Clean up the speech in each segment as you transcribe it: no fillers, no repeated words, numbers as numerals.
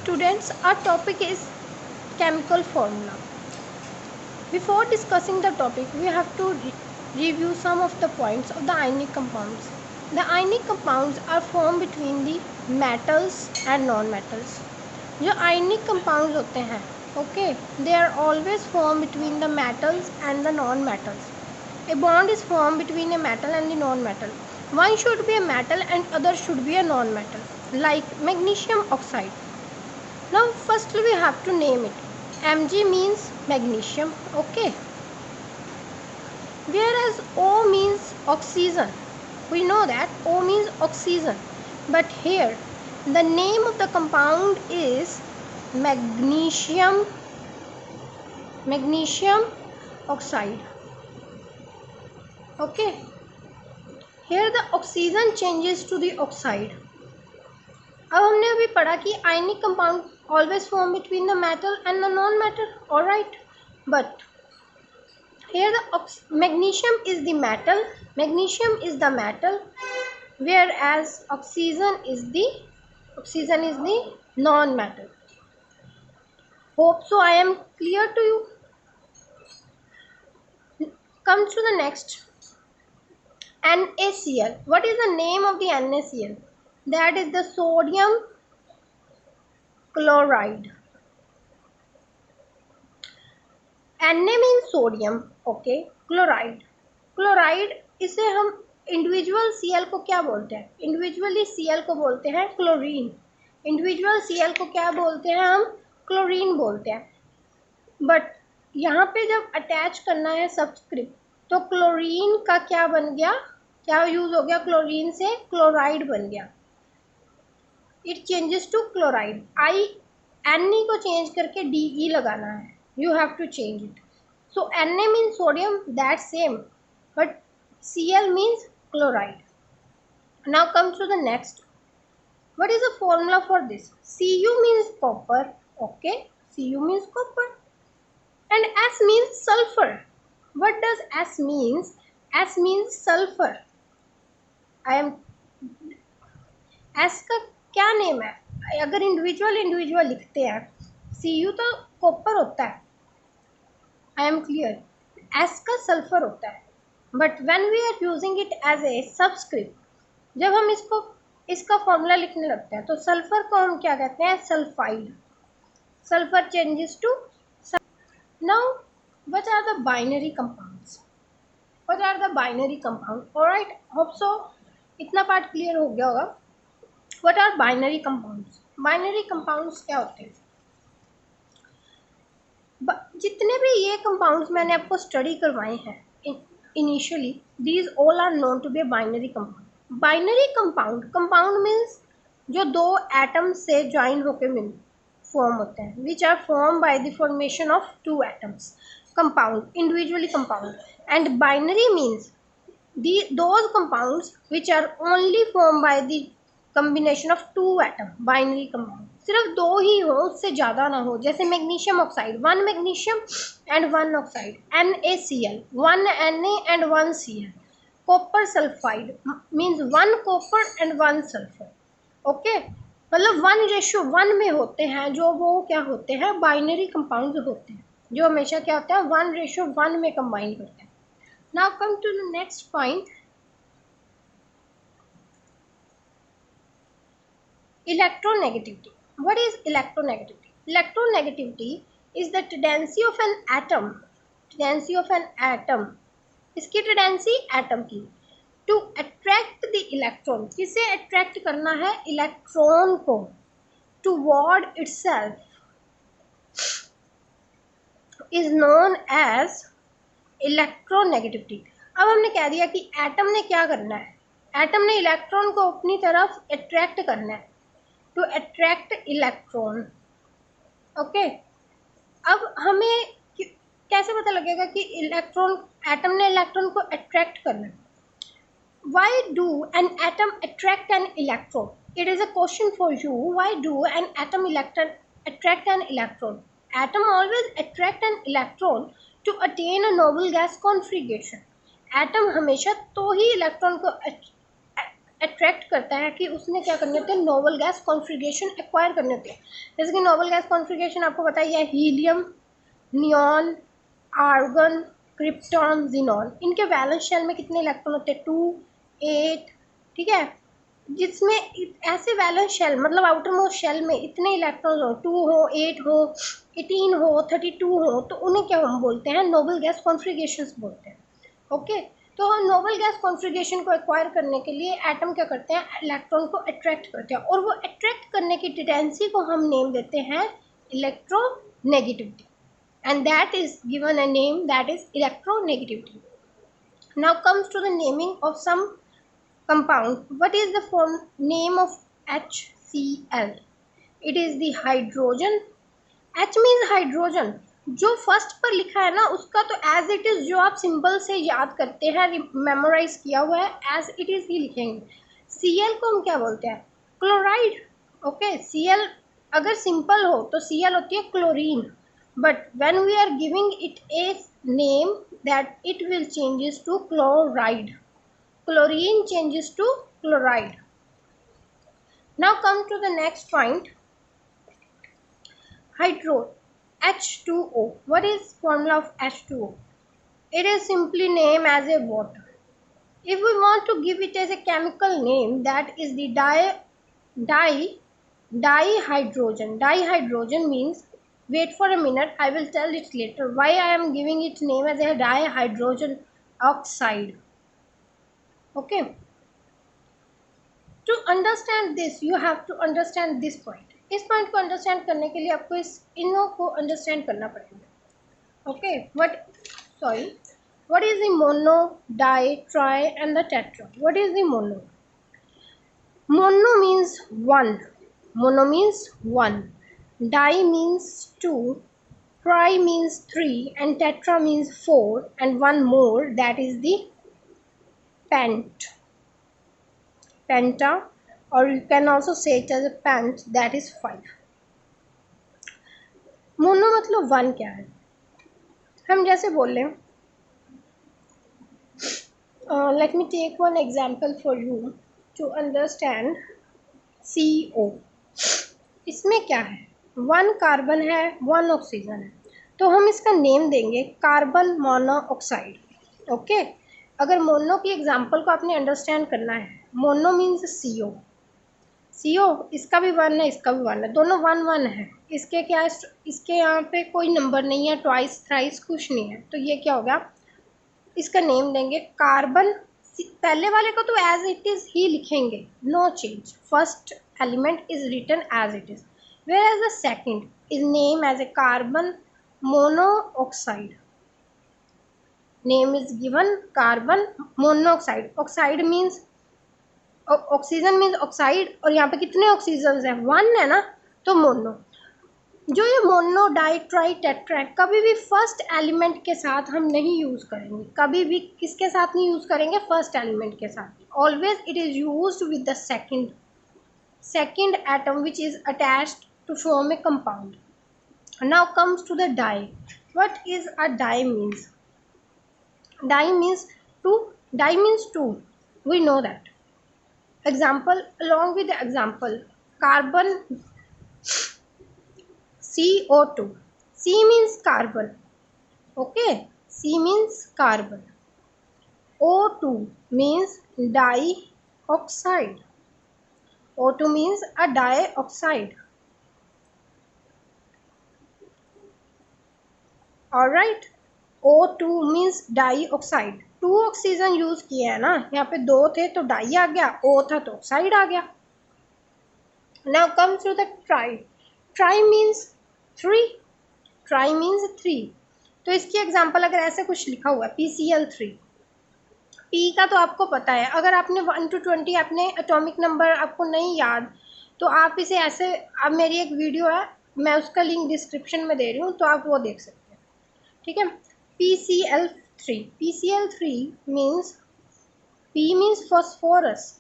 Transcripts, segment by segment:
students, our topic is chemical formula. Before discussing the topic, we have to review some of the points of the ionic compounds. The ionic compounds are formed between the metals and non-metals. जो ionic compounds होते हैं, okay, they are always formed between the metals and the non-metals. A bond is formed between a metal and the non-metal. One should be a metal and other should be a non-metal, like magnesium oxide. Now firstly we have to name it. Mg means magnesium, okay, whereas O means oxygen. We know that O means oxygen, but here the name of the compound is magnesium oxide, okay. Here the oxygen changes to the oxide. अब हमने अभी पढ़ा कि ionic compound always form between the metal and the non-metal, all right, but here the magnesium is the metal, whereas oxygen is the non-metal. Hope so I am clear to you. Come to the next, NaCl. What is the name of the NaCl? That is the sodium chloride. Na means sodium, okay, chloride. इसे हम individual Cl को क्या बोलते हैं? Individually Cl को बोलते हैं chlorine. Individual Cl को क्या बोलते हैं? हम क्लोरीन बोलते हैं. बट यहाँ पे जब अटैच करना है सब्सक्रिप्ट, तो क्लोरीन का क्या बन गया? क्या यूज हो गया? क्लोरीन से क्लोराइड बन गया. It changes to chloride. Ne को चेंज करके De लगाना है. You have to change it. So Na means sodium, that's same, but Cl means chloride. Now come to the next. What is the formula for this? Cu means copper, okay, Cu means copper, and S means sulfur. What does S means? S means sulfur. S का क्या name है? अगर individual लिखते हैं, Cu तो copper होता है, I am clear. S का सल्फर होता है, but when we are using it as a subscript, जब हम इसका फॉर्मूला लिखने लगते हैं, तो सल्फर को हम क्या कहते हैं? Sulphide. Sulphur changes to. Now what are the binary compounds? Alright, hope so इतना पार्ट क्लियर हो गया होगा. What are binary compounds? Binary compounds क्या होते हैं? जितने भी ये कंपाउंड्स मैंने आपको स्टडी करवाए हैं initially, these all are known to be binary compound. Binary compound means जो दो एटम से ज्वाइन होकर फॉर्म होते हैं, which are form by the formation of two atoms. Compound individually compound, and binary means those compounds which are only formed by the combination of two atom. Binary compound सिर्फ दो ही हो, उससे ज़्यादा ना हो. जैसे magnesium oxide, one magnesium and one oxide. NaCl, one Na and one Cl. Copper sulphide means one copper and one sulphur, okay. मतलब 1:1 में होते हैं, जो वो क्या होते हैं? बाइनरी कंपाउंड्स होते हैं, जो हमेशा क्या होते हैं? 1:1 में कंबाइन करते हैं. Now come to the next point. Electronegativity. What is electronegativity? Electronegativity is the tendency of an atom. इसकी टेंडेंसी एटम की to attract the electron. किसे अट्रैक्ट करना है? इलेक्ट्रॉन को. Toward itself is known as electronegativity. अब हमने कह दिया कि एटम ने क्या करना है? एटम ने इलेक्ट्रॉन को अपनी तरफ अट्रैक्ट करना है, टू अट्रैक्ट इलेक्ट्रॉन, ओके. अब हमें कैसे पता लगेगा कि एटम ने इलेक्ट्रॉन को अट्रैक्ट करना है? Why do an atom attract an electron? It is a question for you. Why do an atom attract an electron? Atom always attract an electron to attain a noble gas configuration. Atom हमेशा तो ही electron को attract करता है कि उसने क्या करने होते हैं, नोबल गैस कॉन्फ़िगरेशन एक्वायर करने होते हैं। जैसे कि नोबल गैस कॉन्फ़िगरेशन आपको पता ही है, helium, neon, argon, krypton, xenon. इनके वैलेंस शेल में कितने इलेक्ट्रॉन होते हैं, 2, 8, ठीक है। जिसमें ऐसे वैलेंस शेल मतलब आउटर मोस्ट शेल में इतने इलेक्ट्रॉन हो, 2 हो, 8 हो, 18 हो, 32 हो, तो उन्हें क्या हम बोलते हैं, नोबल गैस कॉन्फ़िगरेशंस बोलते हैं। ओके, तो हम नोबल गैस कॉन्फ़िगरेशन को एक्वायर करने के लिए एटम क्या करते हैं, इलेक्ट्रॉन को अट्रैक्ट करते हैं, और वो अट्रैक्ट करने की टेंडेंसी को हम नेम देते हैं electronegativity, and that is given a name, that is electronegativity. Now comes to the naming of some compound. What is the form name of HCl? It is the hydrogen. H means hydrogen. जो first पर लिखा है ना उसका तो as it is, जो आप symbol से याद करते हैं, मेमोराइज किया हुआ है, एज इट इज ही लिखेंगे। Cl को हम क्या बोलते हैं, क्लोराइड। ओके, Cl अगर सिंपल हो तो Cl होती है chlorine, but when we are giving it a name, that it will changes to chloride. Chlorine changes to chloride. Now come to the next point, hydro, H2O. What is formula of H2O? It is simply named as a water. If we want to give it as a chemical name, that is the dihydrogen. Dihydrogen means, wait for a minute, I will tell it later why I am giving its name as a dihydrogen oxide. Okay, to understand this you have to understand this point. इस point को understand करने के लिए आपको इनों को understand करना पड़ेगा। Okay, what is the mono, di, tri and the tetra? What is the mono? Mono means one. Mono means one. Di means two. Tri means three, and tetra means four, and one more, that is the penta, or you can also say it as a pent, that is 5. Mono मतलब one क्या है, हम जैसे बोल रहे हैं, let me take one example for you to understand CO। इसमें क्या है, 1 कार्बन है, 1 ऑक्सीजन है, तो हम इसका नेम देंगे कार्बन मोनोऑक्साइड। ओके, अगर मोनो की एग्जांपल को आपने अंडरस्टैंड करना है, मोनो मीन्स CO, इसका भी 1 है, इसका भी 1 है, दोनों 1 1 है। इसके क्या है, इसके यहाँ पे कोई नंबर नहीं है, ट्वाइस थ्राइस कुछ नहीं है, तो ये क्या हो गया, इसका नेम देंगे कार्बन। पहले वाले को तो एज इट इज ही लिखेंगे, no change, first element is written as it is, whereas the second is name as a carbon monoxide. Name is given carbon monoxide. Oxide means, oxygen means oxide, और यहाँ पे कितने oxygen है, 1 है ना, तो मोनो। जो ये मोनो, डाई, ट्राई, टेट्रा है, कभी भी फर्स्ट एलिमेंट के साथ हम नहीं यूज़ करेंगे, कभी भी किसके साथ नहीं यूज़ करेंगे, फर्स्ट एलिमेंट के साथ। Always it is used with the second atom which is attached to form a compound. Now comes to the di. What is a di means? Di means two, we know that. Example, along with the example, carbon CO2. C means carbon. Okay, C means carbon. O2 means dioxide. O2 means a dioxide. Alright, O2 means dioxide. 2 oxygen use किया है ना, यहाँ पे 2 थे तो die आ गया, O था तो ऑक्साइड आ गया। Now comes to the tri. Tri means 3, tri means 3। तो इसकी एग्जांपल अगर ऐसे कुछ लिखा हुआ है, PCl3, P का तो आपको पता है, अगर आपने 1 to 20 अपने एटॉमिक नंबर आपको नहीं याद, तो आप इसे ऐसे, अब मेरी एक वीडियो है, मैं उसका लिंक डिस्क्रिप्शन में दे रही हूँ, तो आप वो देख सकते हैं, ठीक है। PCl3 means, P means phosphorus,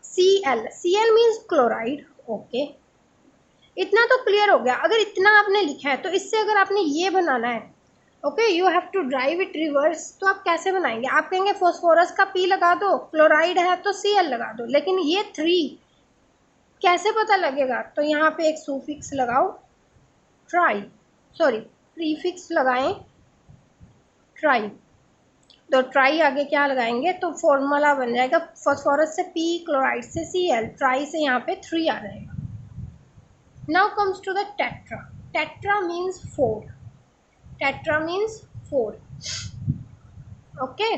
Cl means chloride। Okay, इतना तो क्लियर हो गया। अगर इतना आपने लिखा है तो इससे अगर आपने ये बनाना है, okay, you have to drive it reverse. तो आप कैसे बनाएंगे? आप कहेंगे फॉस्फोरस का पी लगा दो, क्लोराइड है तो Cl लगा दो, लेकिन ये 3 कैसे पता लगेगा? तो यहाँ पे एक सुफिक्स लगाओ, ट्राई, सॉरी प्रीफिक्स लगाएं, ट्राई। तो ट्राई आगे क्या लगाएंगे तो फॉर्मूला बन जाएगा फॉस्फोरस से P, क्लोराइड से Cl, ट्राई से यहाँ पे 3 आ जाएगा। Now comes to the tetra. Tetra means 4, tetra means 4, okay,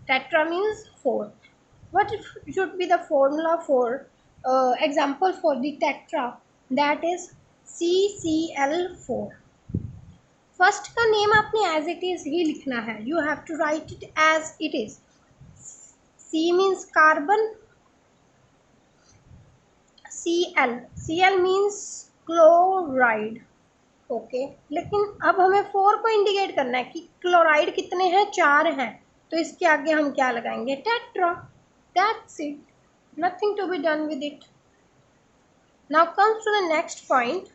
tetra means 4. What should be the formula for example for the tetra? That is CCl4. First का name आपने as it is ही लिखना है, you have to write it as it is. C means carbon, Cl means chloride, okay. लेकिन अब हमें 4 को indicate करना है कि क्लोराइड कितने हैं, 4 हैं, तो इसके आगे हम क्या लगाएंगे, tetra. That's it, nothing to be done with it. Now comes to the next point,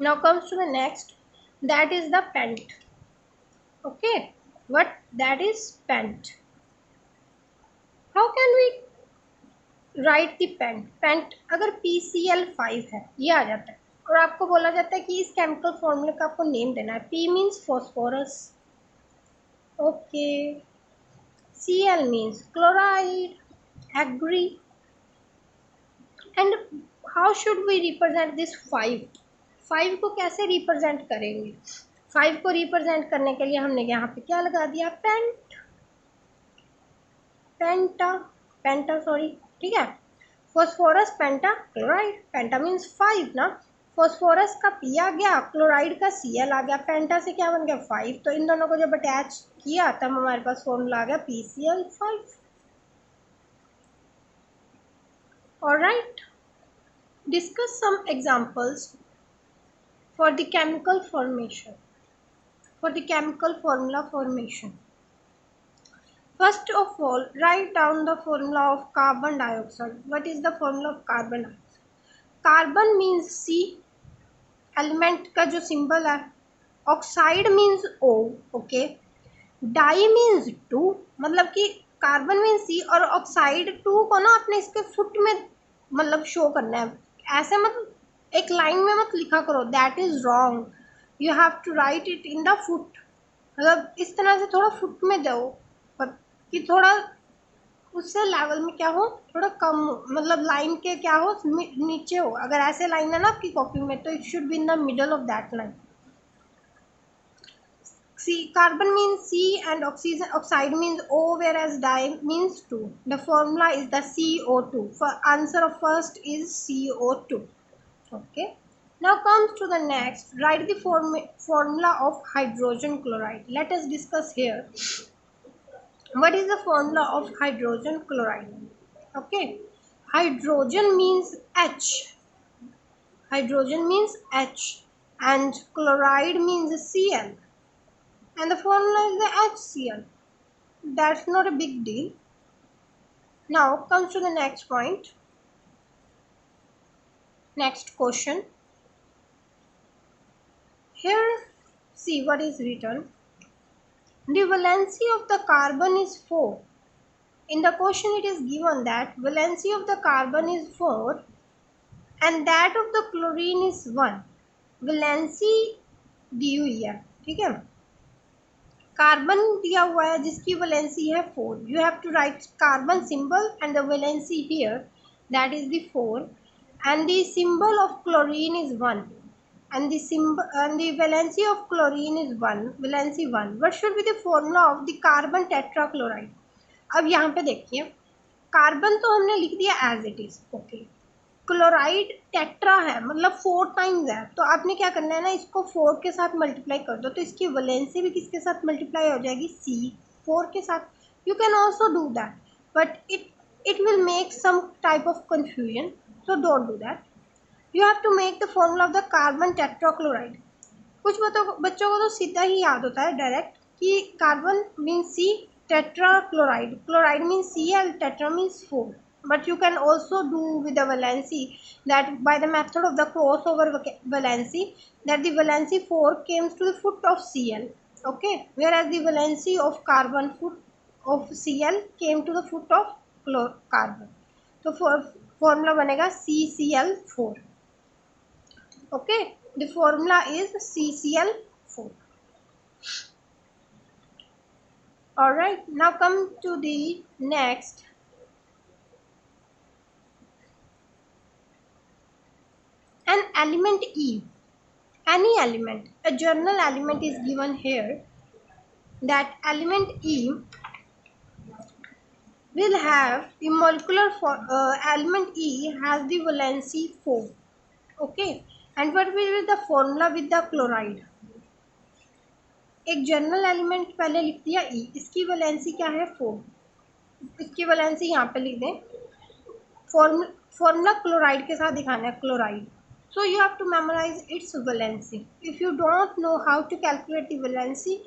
now comes to the next, that is the pent. Okay, what that is pent. How can we write the pent? Pent अगर PCl5 है ये आ जाता है, और आपको बोला जाता है कि इस केमिकल फॉर्मूले का आपको नेम देना है. P means phosphorus, okay, Cl means chloride, agree. And how should we represent this 5 को कैसे रिप्रेजेंट करेंगे? 5 को रिप्रेजेंट करने के लिए हमने यहाँ पे क्या लगा दिया, पेंटा सॉरी, ठीक है. फॉस्फोरस पेंटा क्लोराइड, पेंटा मीन्स 5 ना. फॉस्फोरस का P आ गया, क्लोराइड का Cl आ गया, पेंटा से क्या बन गया 5. तो इन दोनों को जब अटैच किया तब हमारे पास फॉर्मूला आ गया PCl5. Alright, discuss some examples for the chemical formation, for the chemical formula formation. First of all, write down the formula of carbon dioxide. What is the formula of carbon dioxide? Carbon means C, element का जो symbol है. Oxide means O, okay. Di means 2, मतलब कि carbon means C और oxide 2 को ना अपने इसके फुट में मतलब शो करना है. ऐसे मतलब एक लाइन में मत लिखा करो, that is wrong. You have to write it in the foot, मतलब इस तरह से थोड़ा फुट में दो कि थोड़ा उससे लेवल में क्या हो, थोड़ा कम हो, मतलब लाइन के क्या हो, नीचे हो. अगर ऐसे लाइन है ना आपकी कॉपी में तो it should be in the middle of that line. C, carbon means C and oxide means O, whereas di means 2. The formula is the CO2. For answer of first is CO2. Okay. Now comes to the next. Write the formula of hydrogen chloride. Let us discuss here. What is the formula of hydrogen chloride? Okay. Hydrogen means H. Hydrogen means H. And chloride means Cl. And the formula is the HCl. That's not a big deal. Now comes to the next point. Next question. Here, see what is written. The valency of the carbon is 4. In the question it is given that valency of the carbon is 4 and that of the chlorine is 1. Valency दी हुई है, ठीक है. Carbon दिया हुआ है जिसकी valency है 4. You have to write carbon symbol and the valency here, that is the 4, and the symbol of chlorine is 1 and the symbol and the valency of chlorine is 1, valency 1. What should be the formula of the carbon tetrachloride? अब यहाँ पे देखिए, carbon तो हमने लिख दिया as it is, okay. Chloride tetra है मतलब 4 टाइम्स है, तो आपने क्या करना है ना, इसको 4 के साथ मल्टीप्लाई कर दो, तो इसकी वैलेंसी भी किसके साथ मल्टीप्लाई हो जाएगी, C4 के साथ. You can also do that but it will make some type of confusion, so don't do that. You have to make the formula of the carbon tetrachloride. कुछ बच्चों को तो सीधा ही याद होता है डायरेक्ट कि carbon means C, tetrachloride, chloride means Cl, tetra means 4. but you can also do with the valency that by the method of the crossover valency, that the valency 4 comes to the foot of Cl, okay, whereas the valency of carbon foot of Cl came to the foot of carbon. तो formula बनेगा CCl4, okay, the formula is CCl4. All right, now come to the next. An element E, any element, a general element is given here. That element E will have the molecular element E has the valency 4, okay, and what will be the formula with the chloride? एक general element पहले लिख दिया E, इसकी valency क्या है 4, इसकी valency यहाँ पे लिख दें, फॉर्मूला क्लोराइड के साथ दिखाना है chloride. So you have to memorize its valency. If you don't know how to calculate the valency,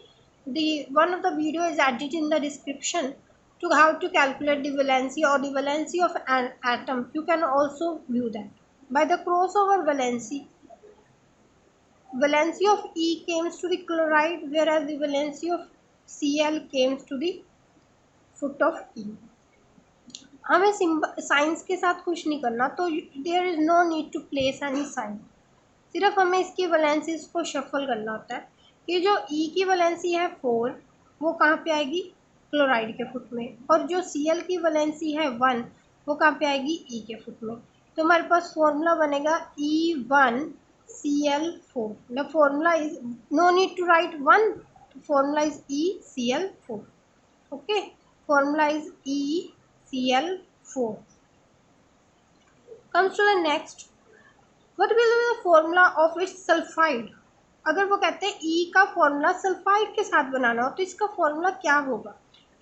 the one of the video is added in the description to how to calculate the valency or the valency of an atom. You can also view that. By the crossover valency of E comes to the chloride, whereas the valency of Cl comes to the foot of E. हमें science के साथ कुछ नहीं करना, तो there is no need to place any sign, सिर्फ हमें इसकी वैलेंसीज को शफल करना होता है कि जो E की वैलेंसी है 4 वो कहाँ पे आएगी क्लोराइड के फुट में, और जो Cl की वैलेंसी है 1 वो कहाँ पे आएगी E के फुट में. तो हमारे पास फॉर्मूला बनेगा E1Cl4. The formula is no need to write 1, formula is ECl4, okay, formula is ECl4. comes to the next, what will be the formula of its sulfide? अगर वो कहते हैं E का फॉर्मूला सल्फाइड के साथ बनाना हो तो इसका फॉर्मूला क्या होगा?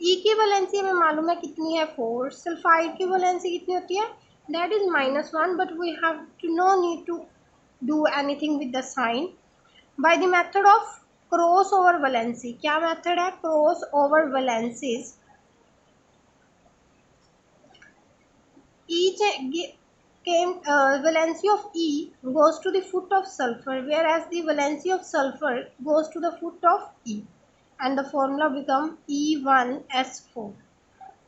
E की वैलेंसी हमें मालूम है कितनी है 4, सल्फाइड की वैलेंसी कितनी होती है, that is -1, but we have to no need to do anything with the sign. By the method of cross over valency, क्या मेथड है cross over valencies, valency of E goes to the foot of sulfur, whereas the valency of sulfur goes to the foot of E, and the formula become E1S4,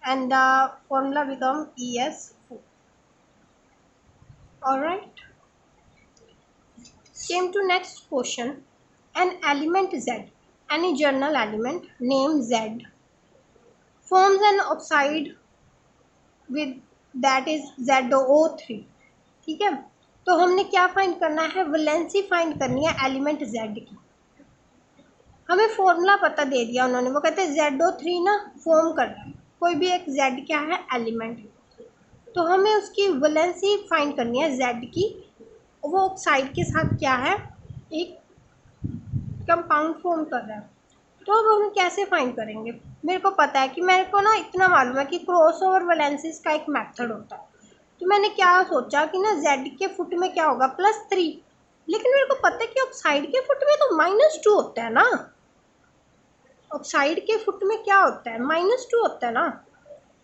and the formula become ES4. All right, came to next question. An element Z, any general element named Z, forms an oxide with that is ZO3. ठीक है, तो हमने क्या find करना है, valency find करनी है element Z की. हमें फॉर्मूला पता दे दिया उन्होंने, वो कहते हैं ZO3 ना फॉर्म कर रहा है, कोई भी एक Z क्या है एलिमेंट, तो हमें उसकी वैलेंसी फाइंड करनी है Z की. वो ऑक्साइड के साथ क्या है एक कंपाउंड फॉर्म कर रहा है, तो अब हम कैसे फाइंड करेंगे. मेरे को पता है कि मेरे को ना इतना मालूम है कि क्रॉस ओवर वैलेंसीज का एक मेथड होता है, तो मैंने क्या सोचा कि ना Z के फुट में क्या होगा +3, लेकिन मेरे को पता है कि ऑक्साइड के फुट में तो -2 होता है ना, ऑक्साइड के फुट में क्या होता है -2 होता है ना.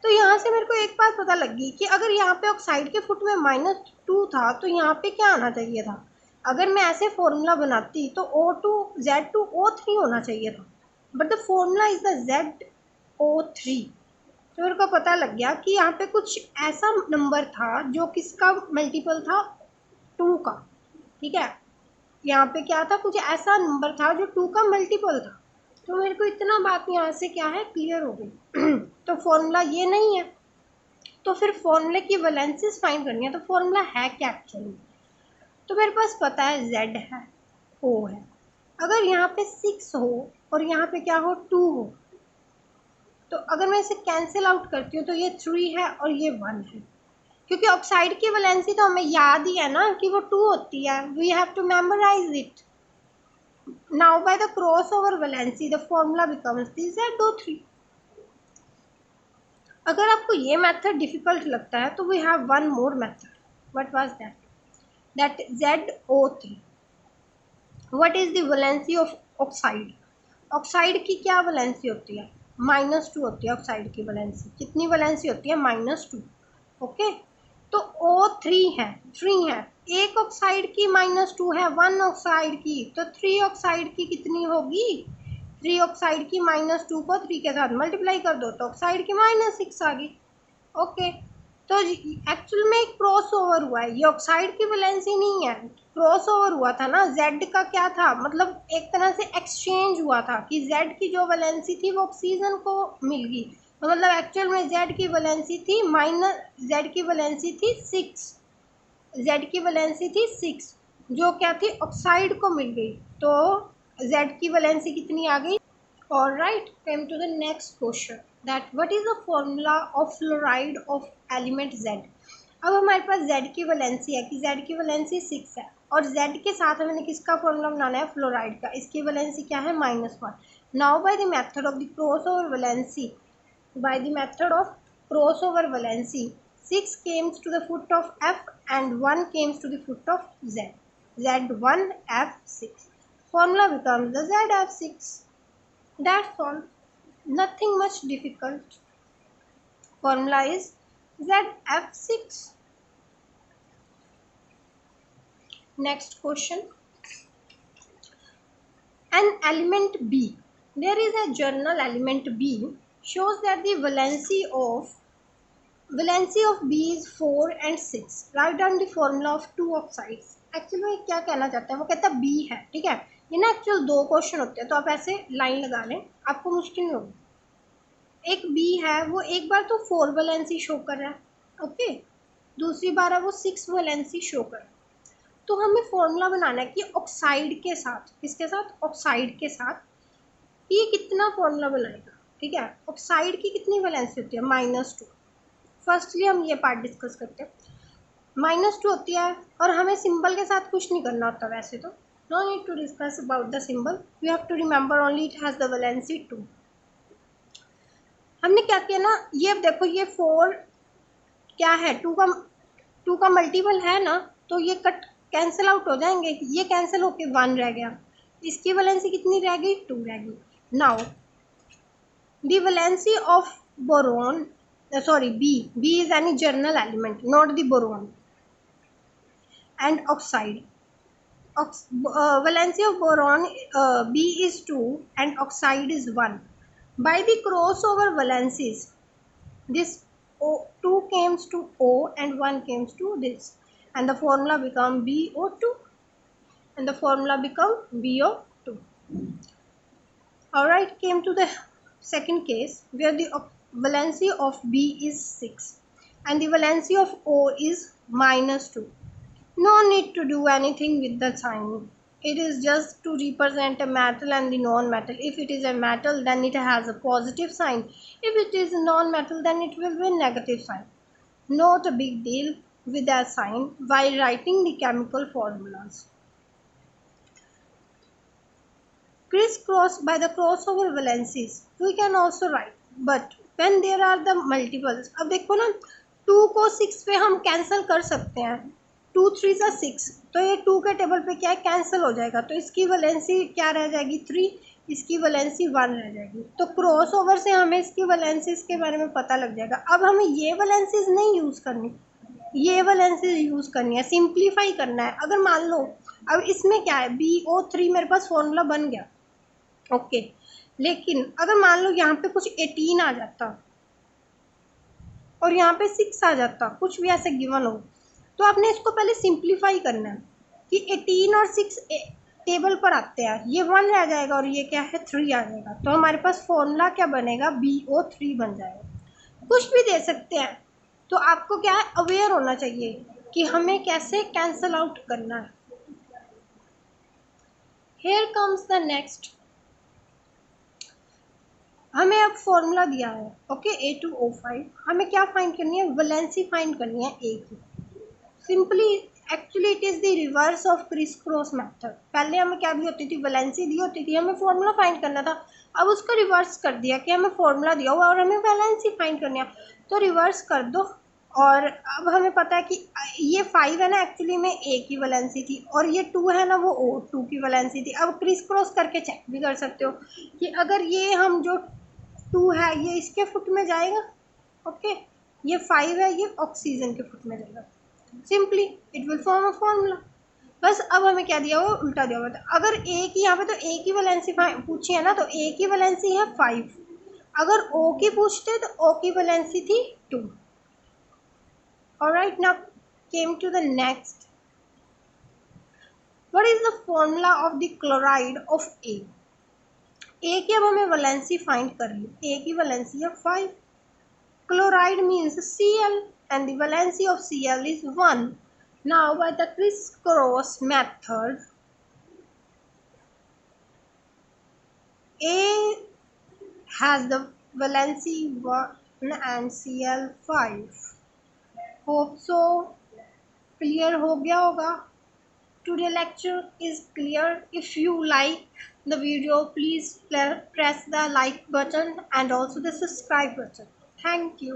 तो यहाँ से मेरे को एक बात पता लगी कि अगर यहाँ पे ऑक्साइड के फुट में -2 था तो यहाँ पे क्या आना चाहिए था, अगर मैं ऐसे फॉर्मूला बनाती तो Z2O3 होना चाहिए था, but the formula is the ZO3. तो मेरे को पता लग गया कि यहाँ पे कुछ ऐसा नंबर था जो किसका मल्टीपल था 2 का. ठीक है, यहाँ पे क्या था, कुछ ऐसा नंबर था जो 2 का मल्टीपल था. तो मेरे को इतना बात यहाँ से क्या है क्लियर हो गई. तो फॉर्मूला ये नहीं है, तो फिर फॉर्मूले की वैलेंसीज फाइंड करनी है, तो फॉर्मूला है क्या एक्चुअली. तो मेरे पास पता है Z है, O है, अगर यहाँ पे 6 हो और यहाँ पे क्या हो 2 हो, तो अगर मैं इसे कैंसिल आउट करती हूँ तो ये 3 है और ये 1 है, क्योंकि ऑक्साइड की वैलेंसी तो हमें याद ही है ना कि वो 2 होती है, we have to memorise it. Now by the cross over valency the formula becomes ZO3. अगर आपको ये मेथड डिफिकल्ट लगता है तो we have one more method. What was that, that ZO3. What is the valency of oxide, oxide की क्या valency होती है -2 होती है. ऑक्साइड की वैलेंसी कितनी वैलेंसी होती है -2. ओके, तो O3 है, 3 है, एक ऑक्साइड की -2 है, 1 ऑक्साइड की, तो 3 ऑक्साइड की कितनी होगी, 3 ऑक्साइड की -2 को 3 के साथ मल्टीप्लाई कर दो तो ऑक्साइड की -6 आ गई। ओके, तो एक्चुअल में एक क्रॉस ओवर हुआ है, ये ऑक्साइड की वैलेंसी नहीं है, क्रॉस ओवर हुआ था ना। जेड का क्या था, मतलब एक तरह से एक्सचेंज हुआ था कि जेड की जो वैलेंसी थी वो ऑक्सीजन को मिल गई, तो मतलब एक्चुअल में जेड की वैलेंसी थी जेड की वैलेंसी थी 6, जेड की वैलेंसी थी 6 जो क्या थी ऑक्साइड को मिल गई, तो जेड की वैलेंसी कितनी आ गई। All right, came to the next question that what is the formula of fluoride of element Z? अब हमारे पास Z की वैलेंसी है कि Z की वैलेंसी 6 है और Z के साथ हमें किसका फॉर्मूला बनाना है, फ्लोराइड का। इसकी वैलेंसी क्या है, -1। Now by the method of the crossover valency, by the method of crossover valency, 6 came to the foot of F and 1 came to the foot of Z. Z1F6. Formula becomes the ZF6. That's all. Nothing much difficult. Formula is ZF6. Next question. An element B. There is a journal element B shows that the valency of B is 4 and 6. Write down the formula of two oxides. Actually में क्या कहना चाहते हैं, वो कहता है B है, ठीक है। ये ना एक्चुअल 2 क्वेश्चन होते हैं, तो आप ऐसे लाइन लगा लें, आपको मुश्किल नहीं होगी। एक बी है, वो एक बार तो 4 वैलेंसी शो कर रहा है, ओके, दूसरी बार है वो 6 वैलेंसी शो कर रहा है। तो हमें फॉर्मूला बनाना है कि ऑक्साइड के साथ, किसके साथ, ऑक्साइड के साथ ये कितना फॉर्मूला बनाएगा, ठीक है। ऑक्साइड की कितनी वैलेंसी होती है, -2। फर्स्टली हम ये पार्ट डिस्कस करते हैं। -2 होती है और हमें सिंबल के साथ कुछ नहीं करना होता वैसे तो, no need to discuss about the symbol, you have to remember only it has the valency 2। हमने क्या किया ना, ये अब देखो ये 4 क्या है, 2 का मल्टीपल है ना, तो ये कट कैंसिल आउट हो जाएंगे, ये कैंसिल होके 1 रह गया, इसकी वैलेंसी कितनी रह गई, 2 रह गई। Now the valency of boron, sorry B is any general element not the boron and oxide. Valency of boron B is 2 and oxide is 1. By the crossover valencies, this 2 comes to O and 1 comes to this, and the formula become BO2, and the formula become BO2. Alright, came to the second case where the valency of B is 6 and the valency of O is -2. No need to do anything with the sign. It is just to represent a metal and the non-metal. If it is a metal, then it has a positive sign. If it is a non-metal, then it will be a negative sign. Not a big deal with that sign while writing the chemical formulas. Crisscross by the crossover valencies, we can also write. But when there are the multiples, अब देखो ना 2 को 6 पे हम cancel कर सकते हैं, 2 3 सा 6, तो ये 2 के टेबल पे क्या है, कैंसिल हो जाएगा, तो इसकी वैलेंसी क्या रह जाएगी, 3, इसकी वैलेंसी 1 रह जाएगी। तो क्रॉस ओवर से हमें इसकी वैलेंसीज के बारे में पता लग जाएगा। अब हमें ये वैलेंसीज नहीं यूज़ करनी, ये वैलेंसीज यूज़ करनी है, सिंप्लीफाई करना है। अगर मान लो अब इसमें क्या है, BO3 मेरे पास फॉर्मूला बन गया, ओके, लेकिन अगर मान लो यहाँ पे कुछ 18 आ जाता और यहाँ पे 6 आ जाता, कुछ भी ऐसे गिवन हो, तो आपने इसको पहले सिंप्लीफाई करना है कि 18 और 6 टेबल पर आते हैं, ये 1 रह जाएगा और ये क्या है, 3 आ जाएगा। तो हमारे पास फॉर्मूला क्या बनेगा, BO3 बन जाएगा। कुछ भी दे सकते हैं, तो आपको क्या है, अवेयर होना चाहिए कि हमें कैसे कैंसल आउट करना है। हेयर कम्स द नेक्स्ट, हमें अब फॉर्मूला दिया है, ओके, A2O5, हमें क्या फाइंड करनी है, वैलेंसी फाइंड करनी है A की। Simply actually it is the reverse of criss cross method. पहले हमें क्या दी होती थी, वैलेंसी दी होती थी, हमें फॉर्मूला फाइंड करना था। अब उसको रिवर्स कर दिया कि हमें फॉर्मूला दिया हुआ और हमें वैलेंसी फाइंड करनी है, तो रिवर्स कर दो। और अब हमें पता है कि ये 5 है ना, एक्चुअली में A की वैलेंसी थी, और ये 2 है ना, वो O2 की वैलेंसी थी। अब क्रिस क्रॉस करके चेक भी कर सकते हो कि अगर ये हम जो 2 है ये इसके फुट में जाएगा, ओके, ये 5 है, ये ऑक्सीजन के फुट में रहेगा। Simply it will form a formula. बस अब हमें क्या दिया हुआ, उल्टा दिया हुआ था। अगर ए की यहाँ पे तो ए की वैलेंसी पूछी है ना, तो ए की वैलेंसी है 5। अगर ओ की पूछते तो ओ की वैलेंसी थी 2। Alright, now came to the next. What is the formula of the chloride of A? A की अब हमें वैलेंसी फाइंड करनी। ए की वैलेंसी है 5। Chloride means Cl and the valency of Cl is 1. Now by the crisscross method, A has the valency 1 and Cl 5. Hope so clear हो गया होगा. Today lecture is clear. If you like the video, please press the like button and also the subscribe button. Thank you.